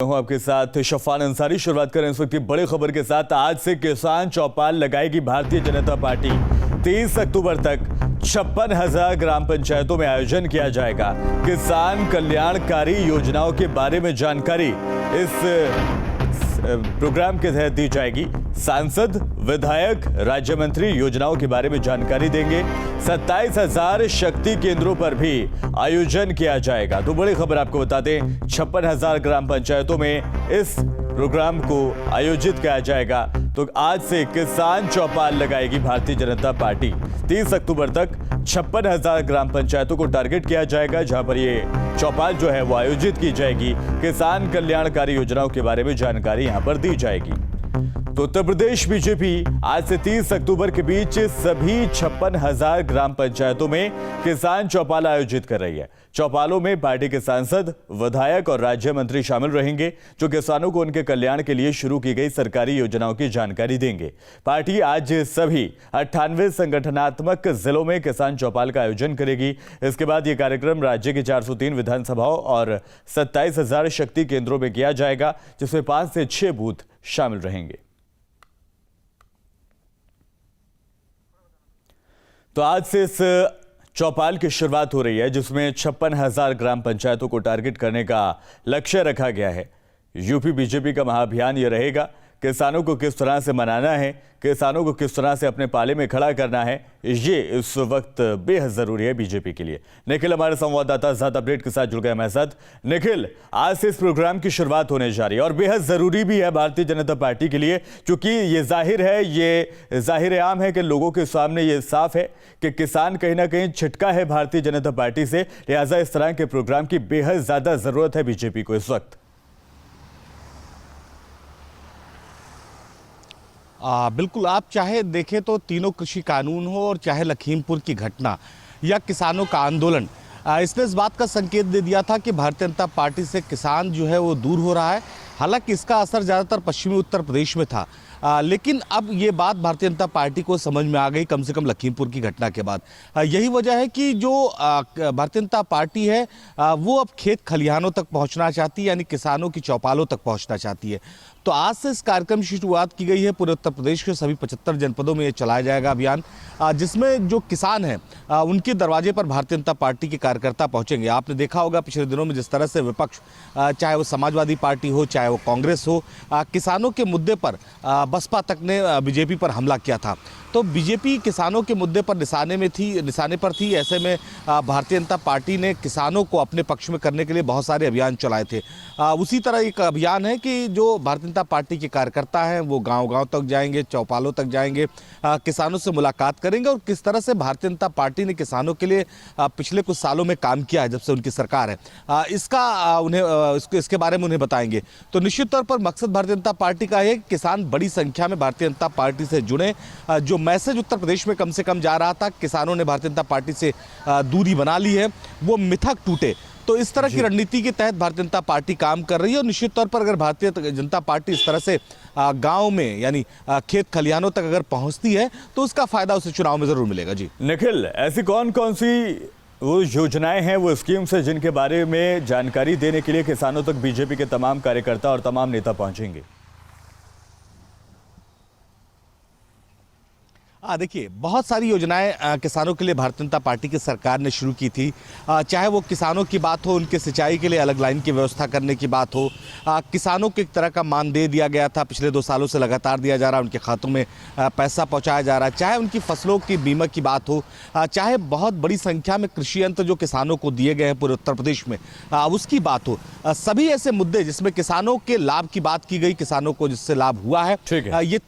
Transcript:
हूं आपके साथ शफान अंसारी। शुरुआत करें इस वक्त की बड़ी खबर के साथ। आज से किसान चौपाल लगाएगी भारतीय जनता पार्टी। 30 अक्टूबर तक 56,000 ग्राम पंचायतों में आयोजन किया जाएगा। किसान कल्याणकारी योजनाओं के बारे में जानकारी इस प्रोग्राम के तहत दी जाएगी। सांसद, विधायक, राज्य मंत्री योजनाओं के बारे में जानकारी देंगे। 27,000 शक्ति केंद्रों पर भी आयोजन किया जाएगा। तो बड़ी खबर आपको बता दें, 56,000 ग्राम पंचायतों में इस प्रोग्राम को आयोजित किया जाएगा। तो आज से किसान चौपाल लगाएगी भारतीय जनता पार्टी। 30 अक्टूबर तक 56,000 ग्राम पंचायतों को टारगेट किया जाएगा, जहां पर ये चौपाल जो है वो आयोजित की जाएगी। किसान कल्याणकारी योजनाओं के बारे में जानकारी यहां पर दी जाएगी। तो उत्तर प्रदेश बीजेपी आज से 30 अक्टूबर के बीच सभी 56,000 ग्राम पंचायतों में किसान चौपाल आयोजित कर रही है। चौपालों में पार्टी के सांसद, विधायक और राज्य मंत्री शामिल रहेंगे, जो किसानों को उनके कल्याण के लिए शुरू की गई सरकारी योजनाओं की जानकारी देंगे। पार्टी आज सभी 98 संगठनात्मक जिलों में किसान चौपाल का आयोजन करेगी। इसके बाद यह कार्यक्रम राज्य की 403 विधानसभाओं और 27,000 शक्ति केंद्रों में किया जाएगा, जिसमें 5 से 6 बूथ शामिल रहेंगे। तो आज से इस चौपाल की शुरुआत हो रही है, जिसमें 56,000 ग्राम पंचायतों को टारगेट करने का लक्ष्य रखा गया है। यूपी बीजेपी का महाअभियान यह रहेगा। किसानों को किस तरह से मनाना है, किसानों को किस तरह से अपने पाले में खड़ा करना है, ये इस वक्त बेहद जरूरी है बीजेपी के लिए। निखिल हमारे संवाददाता ज्यादा अपडेट के साथ जुड़ गए हमारे साथ। निखिल, आज से इस प्रोग्राम की शुरुआत होने जा रही है और बेहद जरूरी भी है भारतीय जनता पार्टी के लिए, क्योंकि ये जाहिर आम है कि लोगों के सामने ये साफ है कि किसान कहीं ना कहीं छिटका है भारतीय जनता पार्टी से। लिहाजा इस तरह के प्रोग्राम की बेहद ज्यादा जरूरत है बीजेपी को इस वक्त। बिल्कुल, आप चाहे देखें तो तीनों कृषि कानून हो और चाहे लखीमपुर की घटना या किसानों का आंदोलन, इसने इस बात का संकेत दे दिया था कि भारतीय जनता पार्टी से किसान जो है वो दूर हो रहा है। हालांकि इसका असर ज़्यादातर पश्चिमी उत्तर प्रदेश में था, लेकिन अब ये बात भारतीय जनता पार्टी को समझ में आ गई, कम से कम लखीमपुर की घटना के बाद। यही वजह है कि जो भारतीय जनता पार्टी है वो अब खेत खलिहानों तक पहुंचना चाहती है, यानी किसानों की चौपालों तक पहुंचना चाहती है। तो आज से इस कार्यक्रम की शुरुआत की गई है। पूरे उत्तर प्रदेश के सभी 75 जनपदों में ये चलाया जाएगा अभियान, जिसमें जो किसान हैं उनके दरवाजे पर भारतीय जनता पार्टी के कार्यकर्ता पहुंचेंगे। आपने देखा होगा पिछले दिनों में जिस तरह से विपक्ष, चाहे वो समाजवादी पार्टी हो चाहे वो कांग्रेस हो, किसानों के मुद्दे पर बसपा तक ने बीजेपी पर हमला किया था। तो बीजेपी किसानों के मुद्दे पर निशाने पर थी। ऐसे में भारतीय जनता पार्टी ने किसानों को अपने पक्ष में करने के लिए बहुत सारे अभियान चलाए थे। उसी तरह एक अभियान है कि जो भारतीय जनता पार्टी के कार्यकर्ता हैं वो गांव-गांव तक जाएंगे, चौपालों तक जाएंगे, किसानों से मुलाकात करेंगे और किस तरह से भारतीय जनता पार्टी ने किसानों के लिए पिछले कुछ सालों में काम किया है जब से उनकी सरकार है, इसके बारे में उन्हें बताएंगे। तो निश्चित तौर पर मकसद भारतीय जनता पार्टी का है कि किसान बड़ी संख्या में भारतीय जनता पार्टी से जुड़े। जो मैसेज उत्तर प्रदेश में कम से कम जा रहा था, किसानों ने भारतीय जनता पार्टी से दूरी बना ली है, वो मिथक टूटे। तो इस तरह की रणनीति के तहत भारतीय जनता पार्टी काम कर रही है और निश्चित तौर पर अगर भारतीय जनता पार्टी इस तरह से गांव में यानी खेत खलिहानों तक अगर पहुंचती है तो उसका फायदा उसे चुनाव में जरूर मिलेगा। जी निखिल, ऐसी कौन कौन सी वो योजनाएं हैं, वो स्कीम्स है जिनके बारे में जानकारी देने के लिए किसानों तक बीजेपी के तमाम कार्यकर्ता और तमाम नेता पहुंचेंगे? देखिए, बहुत सारी योजनाएं किसानों के लिए भारतीय जनता पार्टी की सरकार ने शुरू की थी। चाहे वो किसानों की बात हो, उनके सिंचाई के लिए अलग लाइन की व्यवस्था करने की बात हो, किसानों को एक तरह का मानदेय दिया गया था, पिछले 2 सालों से लगातार दिया जा रहा है, उनके खातों में पैसा पहुंचाया जा रहा है, चाहे उनकी फसलों की बीमा की बात हो, चाहे बहुत बड़ी संख्या में कृषि यंत्र जो किसानों को दिए गए हैं पूरे उत्तर प्रदेश में, उसकी बात हो। सभी ऐसे मुद्दे जिसमें किसानों के लाभ की बात की गई, किसानों को जिससे लाभ हुआ है, ये